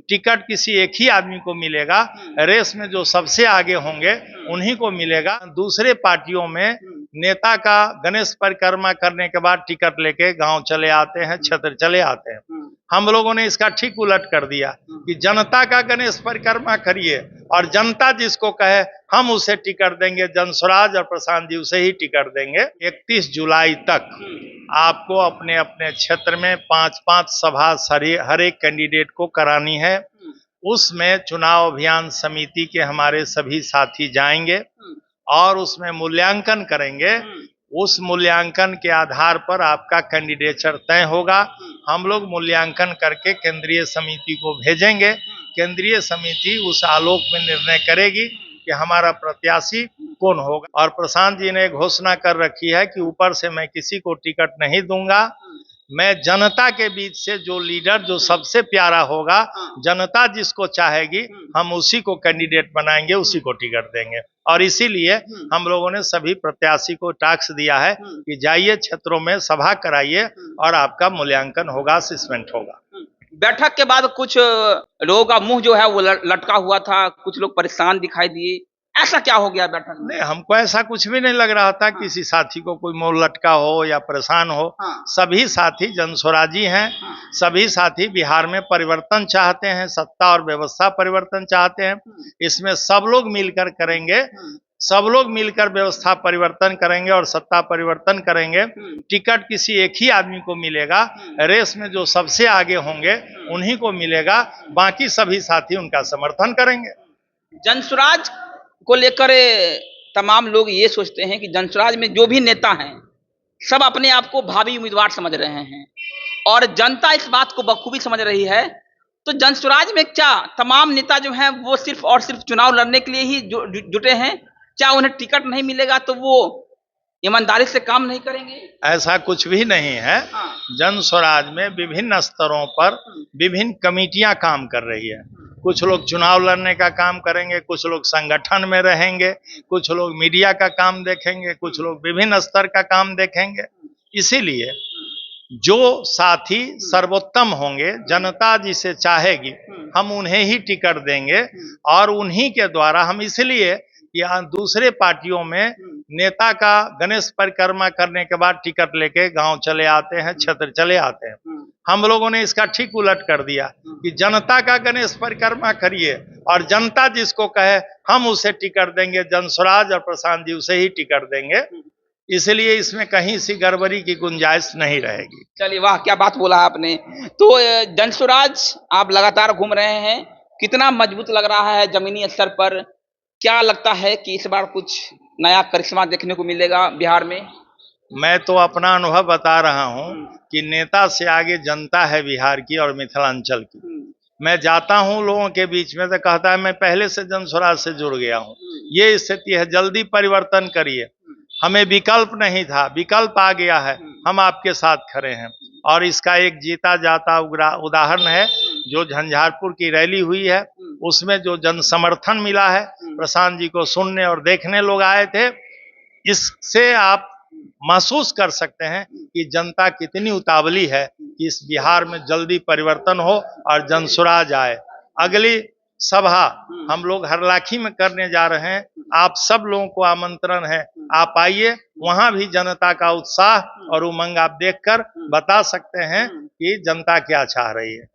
Ticket किसी एक ही आदमी को मिलेगा। रेस में जो सबसे आगे होंगे उन्हीं को मिलेगा। दूसरे पार्टियों में नेता का गणेश परिक्रमा करने के बाद टिकट लेके गांव चले आते हैं, क्षेत्र चले आते हैं। हम लोगों ने इसका ठीक उलट कर दिया कि जनता का गणेश परिक्रमा करिए और जनता जिसको कहे हम उसे टिकट देंगे। जनस्वराज और प्रशांत जी उसे ही टिकट देंगे। 31 जुलाई तक आपको अपने अपने क्षेत्र में 5-5 सभा हर एक कैंडिडेट को करानी है। उसमें चुनाव अभियान समिति के हमारे सभी साथी जाएंगे और उसमें मूल्यांकन करेंगे। उस मूल्यांकन के आधार पर आपका कैंडिडेचर तय होगा। हम लोग मूल्यांकन करके केंद्रीय समिति को भेजेंगे। केंद्रीय समिति उस आलोक में निर्णय करेगी कि हमारा प्रत्याशी कौन होगा। और प्रशांत जी ने घोषणा कर रखी है कि ऊपर से मैं किसी को टिकट नहीं दूंगा। मैं जनता के बीच से जो लीडर जो सबसे प्यारा होगा, जनता जिसको चाहेगी, हम उसी को कैंडिडेट बनाएंगे, उसी को टिकट देंगे। और इसीलिए हम लोगों ने सभी प्रत्याशी को टास्क दिया है कि जाइए क्षेत्रों में सभा कराइए और आपका मूल्यांकन होगा, असेसमेंट होगा। बैठक के बाद कुछ लोगों का मुंह जो है वो लटका हुआ था, कुछ लोग परेशान दिखाई दिए, ऐसा क्या हो गया बैठक में? नहीं, हमको ऐसा कुछ भी नहीं लग रहा था किसी साथी को कोई मुंह लटका हो या परेशान हो। सभी साथी जनस्वराजी हैं। सभी साथी बिहार में परिवर्तन चाहते हैं, सत्ता और व्यवस्था परिवर्तन चाहते हैं। इसमें सब लोग मिलकर करेंगे, सब लोग मिलकर व्यवस्था परिवर्तन करेंगे और सत्ता परिवर्तन करेंगे। टिकट किसी एक ही आदमी को मिलेगा। रेस में जो सबसे आगे होंगे उन्हीं को मिलेगा। बाकी सभी साथी उनका समर्थन करेंगे। जनस्वराज को लेकर तमाम लोग ये सोचते हैं कि जनस्वराज में जो भी नेता हैं सब अपने आप को भावी उम्मीदवार समझ रहे हैं और जनता इस बात को बखूबी समझ रही है। तो जनस्वराज में क्या तमाम नेता जो हैं वो सिर्फ और सिर्फ चुनाव लड़ने के लिए ही जुटे हैं? क्या उन्हें टिकट नहीं मिलेगा तो वो ईमानदारी से काम नहीं करेंगे? ऐसा कुछ भी नहीं है। जनस्वराज में विभिन्न स्तरों पर विभिन्न कमेटियां काम कर रही है। कुछ लोग चुनाव लड़ने का काम करेंगे, कुछ लोग संगठन में रहेंगे, कुछ लोग मीडिया का काम देखेंगे, कुछ लोग विभिन्न स्तर का काम देखेंगे। इसीलिए जो साथी सर्वोत्तम होंगे, जनता जिसे चाहेगी, हम उन्हें ही टिकट देंगे। और उन्हीं के द्वारा हम इसलिए यहाँ दूसरे पार्टियों में नेता का गणेश परिक्रमा करने के बाद टिकट लेके गांव चले आते हैं, क्षेत्र चले आते हैं। हम लोगों ने इसका ठीक उलट कर दिया कि जनता का गणेश परिक्रमा करिए और जनता जिसको कहे हम उसे टिकट देंगे। जनस्वराज और प्रशांत जी उसे ही टिकट देंगे। इसलिए इसमें कहीं सी गड़बड़ी की गुंजाइश नहीं रहेगी। चलिए, वाह, क्या बात बोला आपने। तो जनस्वराज आप लगातार घूम रहे हैं, कितना मजबूत लग रहा है जमीनी स्तर पर? क्या लगता है कि इस बार कुछ नया करिश्मा देखने को मिलेगा बिहार में? मैं तो अपना अनुभव बता रहा हूं कि नेता से आगे जनता है बिहार की और मिथिलांचल की। मैं जाता हूं लोगों के बीच में तो कहता है मैं पहले से जनस्वराज से जुड़ गया हूं। ये स्थिति है, जल्दी परिवर्तन करिए। हमें विकल्प नहीं था, विकल्प आ गया है, हम आपके साथ खड़े हैं। और इसका एक जीता जाता उदाहरण है जो झंझारपुर की रैली हुई है, उसमें जो जन समर्थन मिला है, प्रशांत जी को सुनने और देखने लोग आए थे। इससे आप महसूस कर सकते हैं कि जनता कितनी उतावली है कि इस बिहार में जल्दी परिवर्तन हो और जनस्वराज आए। अगली सभा हम लोग हरलाखी में करने जा रहे हैं। आप सब लोगों को आमंत्रण है, आप आइए। वहां भी जनता का उत्साह और उमंग आप देखकर बता सकते हैं कि जनता क्या चाह रही है।